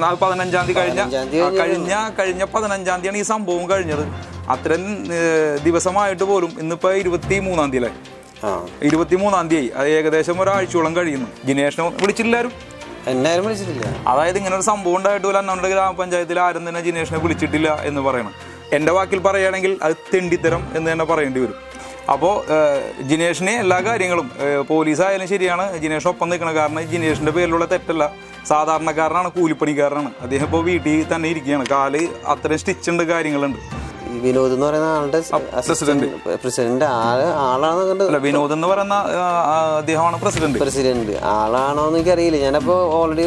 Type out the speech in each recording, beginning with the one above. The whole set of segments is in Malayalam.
15-ാം തീയതി കഴിഞ്ഞ 15-ാം തീയതിയാണ് ഈ സംഭവം കഴിഞ്ഞത്. അത്രയും ദിവസമായിട്ട് പോലും ഇന്നിപ്പോ 23-ാം തീയതി അല്ലേ? 23-ാം തീയതി, അത് ഏകദേശം ഒരാഴ്ചയോളം കഴിയുന്നു. ജിനേഷിനെ വിളിച്ചില്ലാരും, എല്ലാവരും വിളിച്ചിട്ടില്ല. അതായത് ഇങ്ങനെ ഒരു സംഭവം ഉണ്ടായിട്ട് പോലും അന്നവരുടെ ഗ്രാമപഞ്ചായത്തിൽ ആരും തന്നെ ജിനേഷിനെ വിളിച്ചിട്ടില്ല എന്ന് പറയണം. എൻ്റെ വാക്കിൽ പറയുകയാണെങ്കിൽ അത് തെണ്ടിത്തരം എന്ന് തന്നെ പറയേണ്ടി വരും. അപ്പോൾ ജിനേഷിനെ എല്ലാ കാര്യങ്ങളും പോലീസായാലും ശരിയാണ് ജിനേഷിനൊപ്പം നിൽക്കണം. കാരണം ജിനേഷിൻ്റെ പേരിലുള്ള തെറ്റല്ല, സാധാരണക്കാരനാണ്, കൂലിപ്പണിക്കാരനാണ്. അദ്ദേഹം ഇപ്പോൾ വീട്ടിൽ തന്നെ ഇരിക്കുകയാണ്. കാല് അത്രയും സ്റ്റിച്ചുണ്ട്, കാര്യങ്ങളുണ്ട്. വിനോദ് എന്ന് പറയുന്ന ആളുടെ പ്രസിഡന്റ് ആളാണ്. വിനോദ് എന്ന് പറയുന്ന അദ്ദേഹമാണ് പ്രസിഡന്റ് ആളാണോന്ന് എനിക്കറിയില്ല. ഞാനപ്പോ ഓൾറെഡി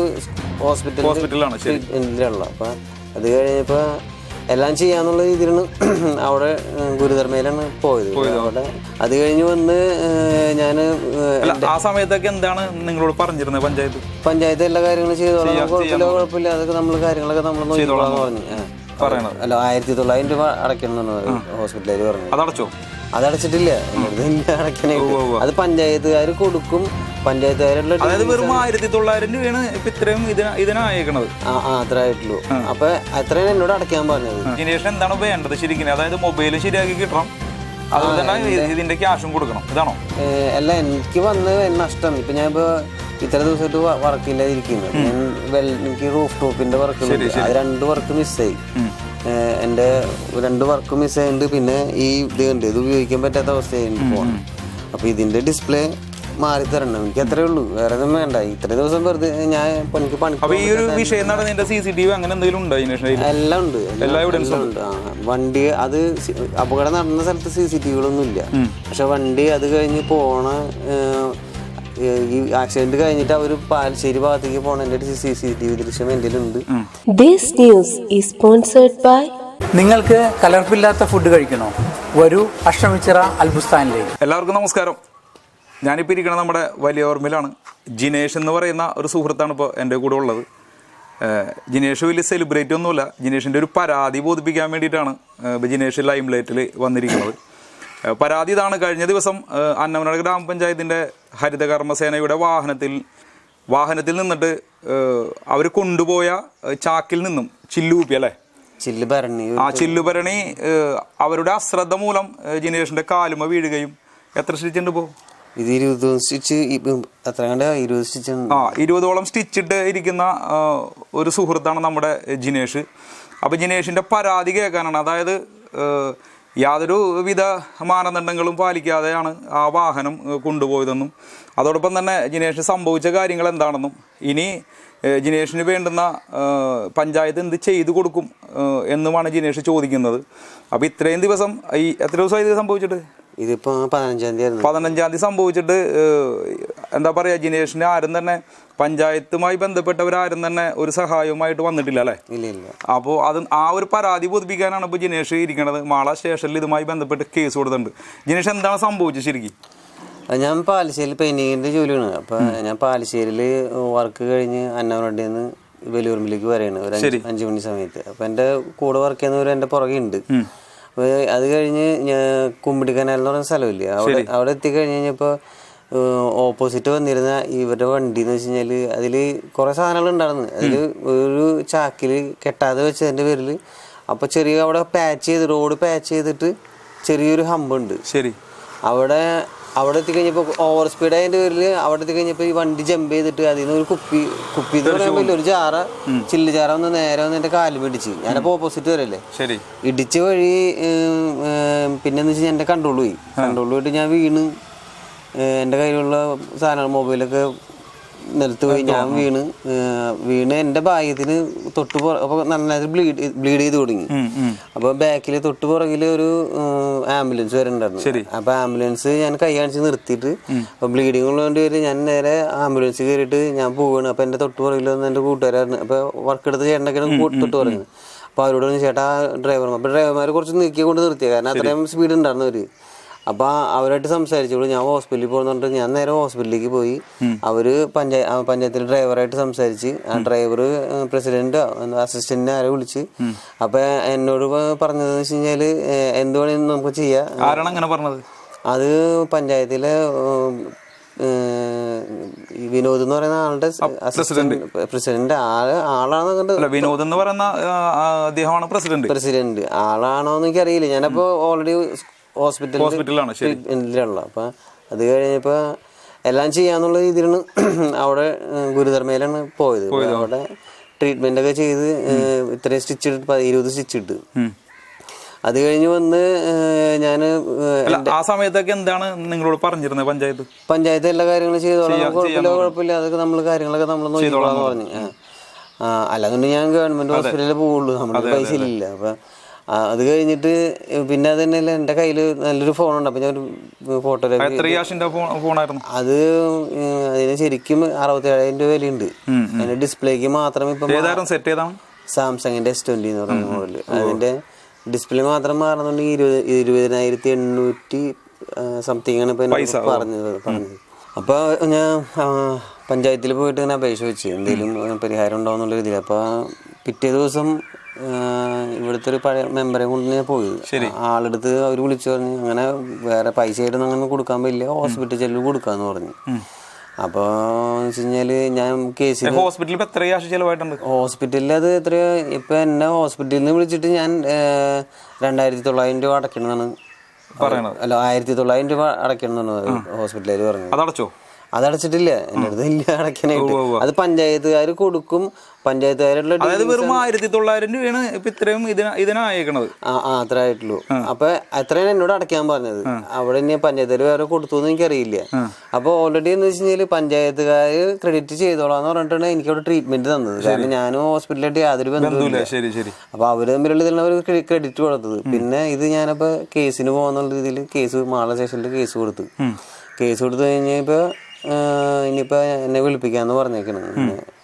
ഹോസ്പിറ്റലിലാണ്. അപ്പൊ അത് കഴിഞ്ഞപ്പോ എല്ലാം ചെയ്യാന്നുള്ള രീതിയിലാണ് അവിടെ ഗുരുധർമ്മയിലാണ് പോയത്. അവിടെ അത് കഴിഞ്ഞ് വന്ന് ഞാന് ആ സമയത്തൊക്കെ എന്താണ് നിങ്ങളോട് പറഞ്ഞിരുന്നത്? പഞ്ചായത്ത് എല്ലാ കാര്യങ്ങളും ചെയ്തോളാം, കുഴപ്പമില്ല, അതൊക്കെ നമ്മൾ കാര്യങ്ങളൊക്കെ നമ്മൾ നോക്കിക്കോളാന്ന് പറഞ്ഞു. അല്ല, 1900 രൂപ അടയ്ക്കണം ഹോസ്പിറ്റലിൽ പറഞ്ഞു. അതടച്ചിട്ടില്ല, അടയ്ക്കണേ. അത് പഞ്ചായത്തുകാർ കൊടുക്കും. പഞ്ചായത്തുകാരുടെ വെറും 1900 രൂപയാണ് ഇപ്പൊ ഇത്രയും ഇതിനായേക്കണത്. അത്ര ആയിട്ടുള്ളൂ. അപ്പൊ അത്രയാണ് എന്നോട് അടയ്ക്കാൻ പറഞ്ഞത്. ജിനേഷിന് എന്താണ് വേണ്ടത് ശരിക്കും? അതായത് മൊബൈൽ ശരിയാക്കി കിട്ടണം, അതുപോലെ തന്നെ ഇതിന്റെ ക്യാഷും കൊടുക്കണം, ഇതാണോ? അല്ല, എനിക്ക് വന്ന് നഷ്ടം. ഇപ്പൊ ഞാൻ ഇപ്പൊ ഇത്ര ദിവസമായിട്ട് വർക്കില്ലാതിരിക്കുന്നത്. എനിക്ക് റൂഫ് ടോപ്പിന്റെ വർക്ക്, അത് 2 വർക്ക് മിസ്സായി. എൻ്റെ 2 വർക്ക് മിസ്സായിട്ടുണ്ട്. പിന്നെ ഈ ഇത് ഉപയോഗിക്കാൻ പറ്റാത്ത അവസ്ഥയായി ഫോൺ. അപ്പൊ ഇതിന്റെ ഡിസ്പ്ലേ മാറി തരണം, എനിക്ക് അത്രേ ഉള്ളൂ, വേറെ ഒന്നും വേണ്ട. ഇത്ര ദിവസം വെറുതെ ഞാൻ എനിക്ക് പണി. എല്ലാം ഉണ്ട്. വണ്ടി അത് അപകടം നടന്ന സ്ഥലത്ത് CCTVകളൊന്നും ഇല്ല. പക്ഷെ വണ്ടി അത് കഴിഞ്ഞ് പോണ ഈ ആക്സിഡന്റ് കഴിഞ്ഞിട്ട് അവര് പാലശ്ശേരി ഭാഗത്തേക്ക് പോണതിന്റെ CCTV ദൃശ്യം എൻ്റെ ഉണ്ട്. നിങ്ങൾക്ക് കലർപ്പില്ലാത്ത ഫുഡ് കഴിക്കണോ? വരൂ അഷ്ടമിച്ചിറ അൽബുസ്ഥാനിലേക്ക്. എല്ലാവർക്കും നമസ്കാരം. ഞാനിപ്പോൾ ഇരിക്കണം നമ്മുടെ വലിയ ഓർമ്മയിലാണ്. ജിനേഷ് എന്ന് പറയുന്ന ഒരു സുഹൃത്താണ് ഇപ്പോൾ എൻ്റെ കൂടെ ഉള്ളത്. ജിനേഷ് വലിയ സെലിബ്രേറ്റ് ഒന്നുമില്ല. ജിനേഷിൻ്റെ ഒരു പരാതി ബോധിപ്പിക്കാൻ വേണ്ടിയിട്ടാണ് ജിനേഷ് ലൈം ലൈറ്റിൽ വന്നിരിക്കുന്നത്. പരാതി ഇതാണ്: കഴിഞ്ഞ ദിവസം അന്നമനട ഗ്രാമപഞ്ചായത്തിൻ്റെ ഹരിതകർമ്മസേനയുടെ വാഹനത്തിൽ നിന്നിട്ട് അവർ കൊണ്ടുപോയ ചാക്കിൽ നിന്നും ചില്ലുഭരണി അവരുടെ അശ്രദ്ധ മൂലം ജിനേഷിൻ്റെ കാലുമ വീഴുകയും. എത്ര സ്റ്റിച്ചുണ്ട് ഇപ്പോൾ? 20ഓളം സ്റ്റിച്ചിട്ട് ഇരിക്കുന്ന ഒരു സുഹൃത്താണ് നമ്മുടെ ജിനേഷ്. അപ്പോൾ ജിനേഷിൻ്റെ പരാതി കേൾക്കാനാണ്. അതായത് യാതൊരു വിധ മാനദണ്ഡങ്ങളും പാലിക്കാതെയാണ് ആ വാഹനം കൊണ്ടുപോയതെന്നും അതോടൊപ്പം തന്നെ ജിനേഷിന് സംഭവിച്ച കാര്യങ്ങൾ എന്താണെന്നും ഇനി ജിനേഷിന് വേണ്ടുന്ന പഞ്ചായത്ത് എന്ത് ചെയ്തു കൊടുക്കും എന്നുമാണ് ജിനേഷ് ചോദിക്കുന്നത്. അപ്പോൾ ഇത്രയും ദിവസം എത്ര ദിവസമായി ഇത് സംഭവിച്ചിട്ട്? ഇതിപ്പോ 15-ാം തീയതി സംഭവിച്ചിട്ട് എന്താ പറയുക, ജിനേഷിന് ആരും തന്നെ പഞ്ചായത്തുമായി ബന്ധപ്പെട്ടവരാരും തന്നെ ഒരു സഹായവുമായിട്ട് വന്നിട്ടില്ല അല്ലേ? അപ്പോൾ ആ ഒരു പരാതി ബോധിപ്പിക്കാനാണ് ഇപ്പോൾ ജിനേഷ് ഇരിക്കുന്നത്. മാള സ്റ്റേഷനിൽ ഇതുമായി ബന്ധപ്പെട്ട് കേസ് കൊടുത്തിട്ടുണ്ട്. ജിനേഷ്, എന്താണ് സംഭവിച്ചത് ശരിക്കും? ഞാൻ പാലശ്ശേരിയിൽ പെയിന്റിങ്ങിന്റെ ജോലിയാണ്. അപ്പൊ ഞാൻ പാലശ്ശേരിയിൽ വർക്ക് കഴിഞ്ഞ് അന്നവരണ്ടിയിൽ നിന്ന് വലിയൂർമിലേക്ക് വരെയാണ് ഒരു 5 മണി സമയത്ത്. അപ്പൊ എൻ്റെ കൂടെ വർക്ക് ചെയ്യുന്നവർ എൻ്റെ പുറകെ ഉണ്ട്. അപ്പോൾ അത് കഴിഞ്ഞ് ഞാൻ കുമ്പിടി കനാൽ എന്ന് പറയുന്ന സ്ഥലമില്ലേ, അവിടെ എത്തിക്കഴിഞ്ഞ് കഴിഞ്ഞപ്പോൾ ഓപ്പോസിറ്റ് വന്നിരുന്ന ഇവരുടെ വണ്ടി എന്ന് വെച്ച് കഴിഞ്ഞാൽ അതിൽ കുറേ സാധനങ്ങൾ ഉണ്ടായിരുന്നു. അതിൽ ഒരു ചാക്കിൽ കെട്ടാതെ വെച്ചതിൻ്റെ പേരിൽ അപ്പോൾ ചെറിയ അവിടെ റോഡ് പാച്ച് ചെയ്തിട്ട് ചെറിയൊരു ഹമ്പുണ്ട്. അവിടെ എത്തിക്കഴിഞ്ഞപ്പോൾ ഓവർ സ്പീഡ് ആയതിൻ്റെ പേരിൽ അവിടെ എത്തിക്കഴിഞ്ഞപ്പോൾ ഈ വണ്ടി ജമ്പ് ചെയ്തിട്ട് അതിൽ നിന്ന് ഒരു കുപ്പി എന്ന് പറയുമ്പോൾ ഒരു ചില്ല് ചാറ നേരെ വന്ന് എൻ്റെ കാല് പിടിച്ച്. ഞാനപ്പോൾ ഓപ്പോസിറ്റ് വരല്ലേ, ഇടിച്ച വഴി പിന്നെന്ന് വെച്ച് കഴിഞ്ഞാൽ എൻ്റെ കൺട്രോൾ പോയിട്ട് ഞാൻ എൻ്റെ കയ്യിലുള്ള സാധനങ്ങൾ മൊബൈലൊക്കെ നിലത്ത് പോയി. ഞാൻ വീണ് എൻ്റെ ഭാഗ്യത്തിന് അപ്പോൾ നന്നായിട്ട് ബ്ലീഡ് ചെയ്ത് തുടങ്ങി. അപ്പോൾ ബാക്കിൽ തൊട്ട് പുറകിൽ ഒരു ആംബുലൻസ് വരുന്നുണ്ടായിരുന്നു. അപ്പോൾ ആംബുലൻസ് ഞാൻ കൈ കാണിച്ച് നിർത്തിയിട്ട് അപ്പോൾ ബ്ലീഡിങ് ഉള്ളതുകൊണ്ട് പേര് ഞാൻ നേരെ ആംബുലൻസ് കയറിയിട്ട് ഞാൻ പോവുകയാണ്. അപ്പോൾ എൻ്റെ തൊട്ട് പുറകിൽ വന്ന് എൻ്റെ കൂട്ടുകാരായിരുന്നു. അപ്പോൾ വർക്ക് എടുത്ത് ചേട്ടനൊക്കെയാണ് തൊട്ട് പറയുന്നത്. അപ്പോൾ അവരോട് ചേട്ടാ ഡ്രൈവർ, അപ്പോൾ ഡ്രൈവർമാർ കുറച്ച് നീക്കി കൊണ്ട് നിർത്തിയത്, കാരണം അത്രയും സ്പീഡ് ഉണ്ടായിരുന്നു അവർ. അപ്പോൾ അവരായിട്ട് സംസാരിച്ചോളൂ. ഞാൻ ഹോസ്പിറ്റലിൽ പോകുന്നുണ്ട്. ഞാൻ നേരെ ഹോസ്പിറ്റലിലേക്ക് പോയി. അവര് പഞ്ചായത്തിൽ ഡ്രൈവറായിട്ട് സംസാരിച്ച് ആ ഡ്രൈവർ പ്രസിഡന്റ് അസിസ്റ്റന്റിനെ ആരെ വിളിച്ച് അപ്പൊ എന്നോട് പറഞ്ഞതെന്ന് വെച്ച് കഴിഞ്ഞാല് എന്ത് വേണമെങ്കിലും നമുക്ക് ചെയ്യാം. പറഞ്ഞത് അത് പഞ്ചായത്തിലെ ഈ വിനോദ് എന്ന് പറയുന്ന ആളുടെ പ്രസിഡന്റ് ആളാണെന്നുണ്ട്. വിനോദ് എന്ന് പറയുന്ന അദ്ദേഹമാണ് പ്രസിഡന്റ്. ആളാണോ എന്ന് എനിക്കറിയില്ല. ഞാനപ്പോ ഓൾറെഡി ഹോസ്പിറ്റലിലാണ് ട്രീറ്റ്മെന്റിലുള്ള. അപ്പൊ അത് കഴിഞ്ഞപ്പോ എല്ലാം ചെയ്യാന്നുള്ള രീതിയിലാണ് അവിടെ ഗുരുതർമയിലാണ് പോയത്. അവിടെ ട്രീറ്റ്മെന്റ് ഒക്കെ ചെയ്ത് ഇത്രയും സ്റ്റിച്ച് ഇട്ട് 20 സ്റ്റിച്ച് ഇട്ട്. അത് കഴിഞ്ഞ് വന്ന് ഞാന് ആ സമയത്തൊക്കെ എന്താണ് നിങ്ങളോട് പറഞ്ഞിരുന്നത്? പഞ്ചായത്ത് എല്ലാ കാര്യങ്ങളും ചെയ്തോളാം, കുഴപ്പമില്ല, അതൊക്കെ കാര്യങ്ങളൊക്കെ നമ്മൾ നോക്കിക്കോളാന്ന് പറഞ്ഞു. അല്ലാന്നുണ്ടെങ്കിൽ ഞാൻ ഗവൺമെന്റ് ഹോസ്പിറ്റലിൽ പോവുള്ളൂ, നമ്മുടെ പൈസ ഇല്ല. അപ്പൊ അത് കഴിഞ്ഞിട്ട് പിന്നെ അത് തന്നെയല്ല, എന്റെ കയ്യില് നല്ലൊരു ഫോണുണ്ട്. അപ്പൊ ഞാൻ ഫോട്ടോഗ്രാഫി അത് അതിന് ശരിക്കും 67,000 രൂപ വിലയുണ്ട്. അതിന്റെ ഡിസ്പ്ലേക്ക് മാത്രം ഇപ്പൊ സാംസങ്ങിന്റെ S20 എന്ന് പറയുന്ന മോഡല്. അതിന്റെ ഡിസ്പ്ലേ മാത്രം മാറുന്നുണ്ടെങ്കിൽ 20,800 സംതിങ് ആണ് ഇപ്പൊ പറഞ്ഞത്. അപ്പൊ ഞാൻ പഞ്ചായത്തിൽ പോയിട്ട് ഇങ്ങനെ അപേക്ഷ വെച്ച് എന്തെങ്കിലും പരിഹാരം ഉണ്ടാവുന്നുള്ള രീതിയിൽ. അപ്പൊ പിറ്റേ ദിവസം ഇവിടുത്തെ ഒരു പഴയ മെമ്പറെ കൊണ്ട് ഞാൻ പോയി. ആളെടുത്ത് അവർ വിളിച്ചു പറഞ്ഞു, അങ്ങനെ വേറെ പൈസ ആയിട്ടൊന്നും അങ്ങനെ കൊടുക്കാൻ പറ്റില്ല, ഹോസ്പിറ്റൽ ചെലവ് കൊടുക്കാന്ന് പറഞ്ഞു. അപ്പൊ വെച്ച് കഴിഞ്ഞാല് ഞാൻ കേസിൽ ഹോസ്പിറ്റലിൽ അത് എത്രയോ ഇപ്പൊ എന്നെ ഹോസ്പിറ്റലിൽ നിന്ന് വിളിച്ചിട്ട് ഞാൻ 2,900 രൂപ അടയ്ക്കണമെന്നാണ് പറയണത്. അല്ല, 1,900 രൂപ അടയ്ക്കണമെന്നാണ് ഹോസ്പിറ്റലിൽ പറഞ്ഞത്. അതടച്ചിട്ടില്ല, എന്റെ അടുത്ത് ഇല്ല അടയ്ക്കാനായിട്ട്. അത് പഞ്ചായത്തുകാർ കൊടുക്കും. പഞ്ചായത്തുകാരുടെ 1,900 രൂപയാണ് ഇപ്പൊ ഇത്രയും ഇതിനായേക്കണത്. അത്ര ആയിട്ടുള്ളൂ. അപ്പൊ അത്രയാണ് എന്നോട് അടയ്ക്കാൻ പറഞ്ഞത്. അവിടെ ഇനി പഞ്ചായത്തുകാർ വേറെ കൊടുത്തു എന്ന് എനിക്കറിയില്ല. അപ്പൊ ഓൾറെഡി എന്ന് വെച്ച് കഴിഞ്ഞാല് പഞ്ചായത്തുകാർ ക്രെഡിറ്റ് ചെയ്തോളാന്ന് പറഞ്ഞിട്ടാണ് എനിക്ക് അവിടെ ട്രീറ്റ്മെന്റ് തന്നത്. കാരണം ഞാനും ഹോസ്പിറ്റലായിട്ട് യാതൊരു ബന്ധവുമില്ല. അപ്പൊ അവര് തമ്മിലുള്ള ഇതിലാണ് അവർ ക്രെഡിറ്റ് കൊടുത്തത്. പിന്നെ ഇത് ഞാനപ്പോ കേസിന് പോകാന്നുള്ള രീതിയിൽ മാള സ്റ്റേഷനിൽ കേസ് കൊടുത്തു കഴിഞ്ഞപ്പോ ഇനിയിപ്പോ എന്നെ വിളിപ്പിക്കാന്ന് പറഞ്ഞേക്കണ്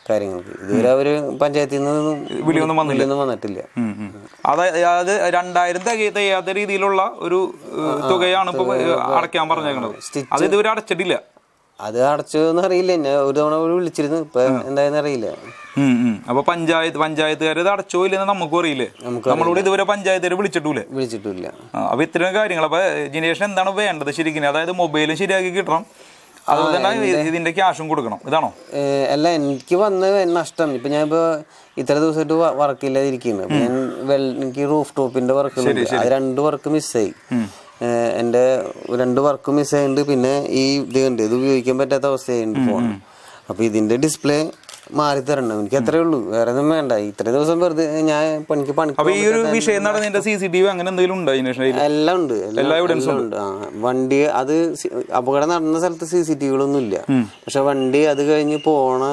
കാര്യങ്ങൾക്ക്. ഇതുവരെ അവര് പഞ്ചായത്തിൽ നിന്ന് വിളിയൊന്നും വന്നിട്ടില്ല. അതായത് 2,000 തികയാത്ത രീതിയിലുള്ള ഒരു തുകയാണ് ഇപ്പൊ അടയ്ക്കാൻ പറഞ്ഞേക്കണത്. അത് ഇതുവരെ അടച്ചിട്ടില്ല. അത് അടച്ചോന്ന് അറിയില്ല. എന്നെ ഒരു തവണ വിളിച്ചിരുന്നു, ഇപ്പൊ എന്തായെന്ന് അറിയില്ല. അപ്പൊ പഞ്ചായത്തുകാർ ഇത് അടച്ചോ ഇല്ലെന്ന് നമുക്കും അറിയില്ലേ? നമ്മളോട് ഇതുവരെ പഞ്ചായത്തുകാർ വിളിച്ചിട്ടില്ല. അപ്പൊ ഇത്രയും കാര്യങ്ങൾ. അപ്പൊ ജിനേഷിന് എന്താണ് വേണ്ടത് ശരിക്കും? അതായത് മൊബൈലും ശരിയാക്കി കിട്ടണം, അതുപോലെ തന്നെ ഇതിന്റെ ക്യാഷും കൊടുക്കണം, ഇതാണോ? അല്ല, എനിക്ക് വന്ന നഷ്ടം ഇപ്പൊ ഞാൻ ഇപ്പൊ ഇത്ര ദിവസമായിട്ട് വർക്കില്ലാതിരിക്കുന്നു. എനിക്ക് റൂഫ് ടോപ്പിന്റെ വർക്കുകളുണ്ട്, അത് 2 വർക്ക് മിസ്സായി. എന്റെ 2 വർക്ക് മിസ്സായിട്ടുണ്ട്. പിന്നെ ഈ ഇത് ഉപയോഗിക്കാൻ പറ്റാത്ത അവസ്ഥയായിട്ടുണ്ട് ഫോൺ. അപ്പൊ ഇതിന്റെ ഡിസ്പ്ലേ മാറി തരണം, എനിക്ക് അത്രേ ഉള്ളൂ, വേറെ ഒന്നും വേണ്ട. ഇത്ര ദിവസം വെറുതെ ഞാൻ എനിക്ക് എല്ലാം ഉണ്ട്. വണ്ടി അത് അപകടം നടന്ന സ്ഥലത്ത് CCTVകളൊന്നും ഇല്ല. പക്ഷെ വണ്ടി അത് കഴിഞ്ഞ് പോണ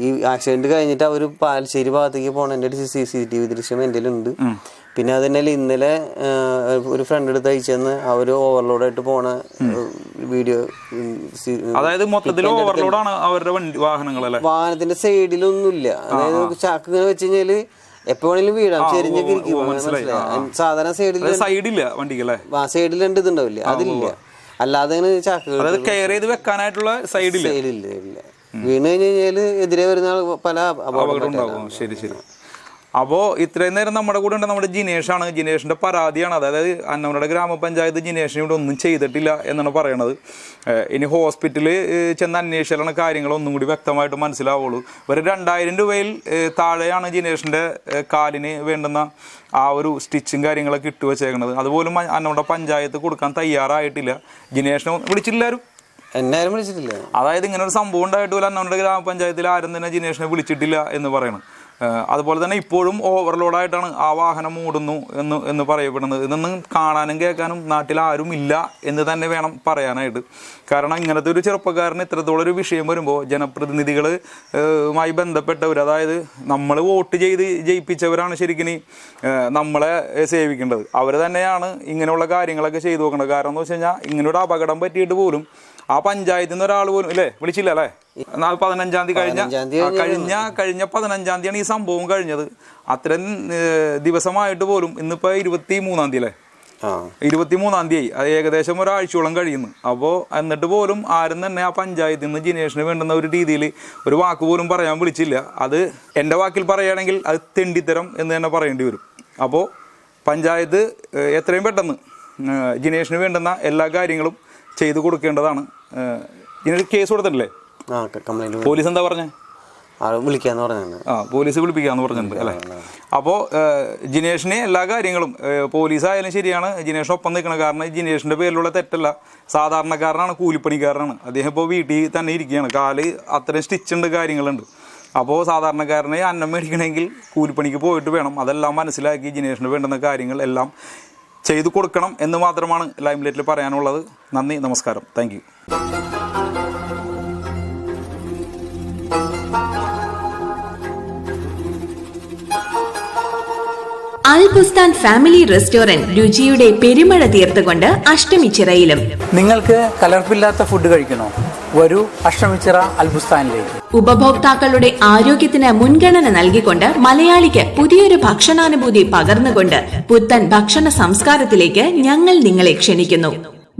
ഈ ആക്സിഡന്റ് കഴിഞ്ഞിട്ട് അവര് പാലശ്ശേരി ഭാഗത്തേക്ക് പോണതിന്റെ CCTV ദൃശ്യം എൻ്റെ ഉണ്ട്. പിന്നെ അതിനെ ഇന്നലെ ഒരു ഫ്രണ്ട് എടുത്ത് അയച്ചെന്ന് അവര് ഓവർലോഡായിട്ട് പോണ വീഡിയോ. അതായത് മൊത്തത്തിൽ ഓവർലോഡാണ് അവരുടെ വാഹനത്തിന്റെ സൈഡിലൊന്നുമില്ല. അതായത് ചാക്ക് ഇങ്ങനെ വെച്ച് കഴിഞ്ഞാല് എപ്പോ വേണേലും വീഴാം, ചെരിഞ്ഞൊക്കെ ഇരിക്കും. സാധാരണ സൈഡില്ല വണ്ടിക്ക്, സൈഡിൽ 2 ഇതുണ്ടാവില്ല, അതില്ല. അല്ലാതെ ചാക്ക് വെക്കാനായിട്ടുള്ള സൈഡില്ല. വീണ് കഴിഞ്ഞ് കഴിഞ്ഞാല് എതിരെ വരുന്ന പല അപകടം ഉണ്ടാകും. ശരി. അപ്പോൾ ഇത്രയും നേരം നമ്മുടെ കൂടെ ഉണ്ട് നമ്മുടെ ജിനേഷാണ്. ജിനേഷിൻ്റെ പരാതിയാണ്, അതായത് അന്നമനട ഗ്രാമപഞ്ചായത്ത് ജിനേഷിന് ഇവിടെ ഒന്നും ചെയ്തിട്ടില്ല എന്നാണ് പറയണത്. ഇനി ഹോസ്പിറ്റലിൽ ചെന്ന് അന്വേഷിച്ചാലാണ് കാര്യങ്ങളൊന്നും കൂടി വ്യക്തമായിട്ട് മനസ്സിലാവുള്ളൂ. ഒരു 2,000 രൂപയിൽ താഴെയാണ് ജിനേഷിൻ്റെ കാലിന് വേണ്ടുന്ന ആ ഒരു സ്റ്റിച്ചും കാര്യങ്ങളൊക്കെ ഇട്ട് വെച്ചേക്കണത്. അതുപോലും അന്നമനട പഞ്ചായത്ത് കൊടുക്കാൻ തയ്യാറായിട്ടില്ല. ജിനേഷിനെ വിളിച്ചില്ലാരും, എന്നാരും വിളിച്ചിട്ടില്ല. അതായത് ഇങ്ങനെ ഒരു സംഭവം ഉണ്ടായിട്ട് പോലും അന്നമനട ഗ്രാമപഞ്ചായത്തിൽ ആരും തന്നെ ജിനേഷിനെ വിളിച്ചിട്ടില്ല എന്ന് പറയണം. അതുപോലെ തന്നെ ഇപ്പോഴും ഓവർലോഡായിട്ടാണ് ആ വാഹനം ഓടുന്നു എന്ന് പറയപ്പെടുന്നത്. ഇതൊന്നും കാണാനും കേൾക്കാനും നാട്ടിൽ ആരും ഇല്ല എന്ന് തന്നെ വേണം പറയാനായിട്ട്. കാരണം ഇങ്ങനത്തെ ഒരു ചെറുപ്പക്കാരന് ഇത്രത്തോളം ഒരു വിഷയം വരുമ്പോൾ ജനപ്രതിനിധികളുമായി ബന്ധപ്പെട്ടവർ, അതായത് നമ്മൾ വോട്ട് ചെയ്ത് ജയിപ്പിച്ചവരാണ് ശരിക്കും നമ്മളെ സേവിക്കേണ്ടത്. അവർ തന്നെയാണ് ഇങ്ങനെയുള്ള കാര്യങ്ങളൊക്കെ ചെയ്തു നോക്കേണ്ടത്. കാരണം എന്ന് വെച്ച് കഴിഞ്ഞാൽ ഇങ്ങനൊരു അപകടം പറ്റിയിട്ട് പോലും ആ പഞ്ചായത്തിൽ നിന്ന് ഒരാൾ പോലും വിളിച്ചില്ല അല്ലേ? 15-ാം തീയതി കഴിഞ്ഞ 15-ാം തീയതിയാണ് ഈ സംഭവം കഴിഞ്ഞത്. അത്രയും ദിവസമായിട്ട് പോലും ഇന്നിപ്പോ 23-ാം തീയതി അല്ലേ? 23-ാം തീയതി, അത് ഏകദേശം ഒരാഴ്ചയോളം കഴിയുന്നു. അപ്പോൾ എന്നിട്ട് പോലും ആരും തന്നെ ആ പഞ്ചായത്തിൽ നിന്ന് ജിനേഷിന് വേണ്ടുന്ന ഒരു രീതിയിൽ ഒരു വാക്ക് പോലും പറയാൻ വിളിച്ചില്ല. അത് എൻ്റെ വാക്കിൽ പറയുകയാണെങ്കിൽ അത് തെണ്ടിത്തരം എന്ന് തന്നെ പറയേണ്ടി വരും. അപ്പോൾ പഞ്ചായത്ത് എത്രയും പെട്ടെന്ന് ജിനേഷിന് വേണ്ടുന്ന എല്ലാ കാര്യങ്ങളും ചെയ്തു കൊടുക്കേണ്ടതാണ്. ഇതിനൊരു കേസ് കൊടുത്തിട്ടില്ലേ? കംപ്ലൈന്റ് പോലീസ് എന്താ പറഞ്ഞേ? വിളിക്കാന്ന് പറഞ്ഞു. പോലീസ് വിളിപ്പിക്കാന്ന് പറഞ്ഞിട്ടുണ്ട് അല്ലേ? അപ്പോൾ ജിനേഷിന് എല്ലാ കാര്യങ്ങളും പോലീസ് ആയാലും ശരിയാണ് ജിനേഷിനൊപ്പം നിൽക്കണം. കാരണം ജിനേഷിൻ്റെ പേരിലുള്ള തെറ്റല്ല, സാധാരണക്കാരനാണ്, കൂലിപ്പണിക്കാരനാണ്. അദ്ദേഹം ഇപ്പോൾ വീട്ടിൽ തന്നെ ഇരിക്കുകയാണ്. കാല് അത്രയും സ്റ്റിച്ചുണ്ട്, കാര്യങ്ങളുണ്ട്. അപ്പോൾ സാധാരണക്കാരനെ അന്നം മേടിക്കണമെങ്കിൽ കൂലിപ്പണിക്ക് പോയിട്ട് വേണം. അതെല്ലാം മനസ്സിലാക്കി ജിനേഷിന് വേണ്ടുന്ന കാര്യങ്ങൾ എല്ലാം ചെയ്തു കൊടുക്കണം എന്ന് മാത്രമാണ് ലൈംലൈറ്റിൽ പറയാനുള്ളത്. നന്ദി, നമസ്കാരം, thank you. Al Bustan family restaurant രുചിയുടെ പെരുമഴ തീർത്തുകൊണ്ട് അഷ്ടമിച്ചിറയിലും. നിങ്ങൾക്ക് കലർപ്പില്ലാത്ത ഫുഡ് കഴിക്കണോ? വരൂ അഷ്ടമിച്ചിറ അൽബുസ്താനിലേക്ക്. ഉപഭോക്താക്കളുടെ ആരോഗ്യത്തിന് മുൻഗണന നൽകിക്കൊണ്ട് മലയാളിക്ക് പുതിയൊരു ഭക്ഷണാനുഭൂതി പകർന്നുകൊണ്ട് പുത്തൻ ഭക്ഷണ സംസ്കാരത്തിലേക്ക് ഞങ്ങൾ നിങ്ങളെ ക്ഷണിക്കുന്നു.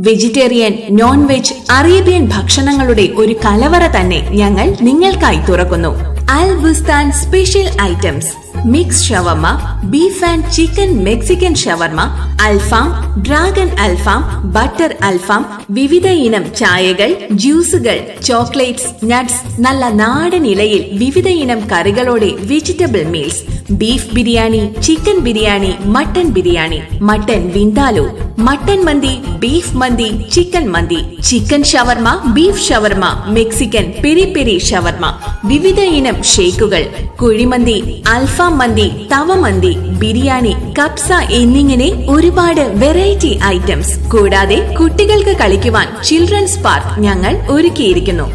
വെജിറ്റേറിയൻ, നോൺ വെജ്, അറേബ്യൻ ഭക്ഷണങ്ങളുടെ ഒരു കലവറ തന്നെ ഞങ്ങൾ നിങ്ങൾക്കായി തുറക്കുന്നു. Albustan special items: mix shawarma, beef and chicken Mexican shawarma, alfaham, dragon alfaham, butter alfaham, വിവിധ ഇനം ചായകൾ, ജ്യൂസുകൾ, ചോക്ലേറ്റ്സ്, നട്ട്സ്, നല്ല നാടൻ ഇലയിൽ വിവിധ ഇനം കറികളോടെ vegetable meals, beef biryani, chicken biryani, mutton biryani, mutton vindaloo, mutton mandi, beef mandi, chicken mandi, chicken shawarma, beef shawarma, Mexican peri peri shawarma, വിവിധ ഇനം ഷേക്കുകൾ, കുഴിമന്തി, അൽഫാം മന്തി, തവ മന്തി, ബിരിയാണി, കപ്സ എന്നിങ്ങനെ ഒരുപാട് വെറൈറ്റി ഐറ്റംസ്. കൂടാതെ കുട്ടികൾക്ക് കളിക്കുവാൻ ചിൽഡ്രൻസ് പാർക്ക് ഞങ്ങൾ ഒരുക്കിയിരിക്കുന്നു.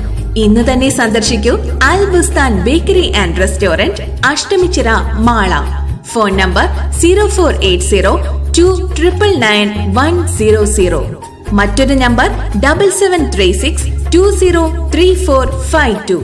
ഇന്ന് തന്നെ സന്ദർശിക്കൂ Al Bustan bakery and restaurant, Ashtamichira, Mala. Phone number 0480299910. മറ്റൊരു നമ്പർ 7736203452.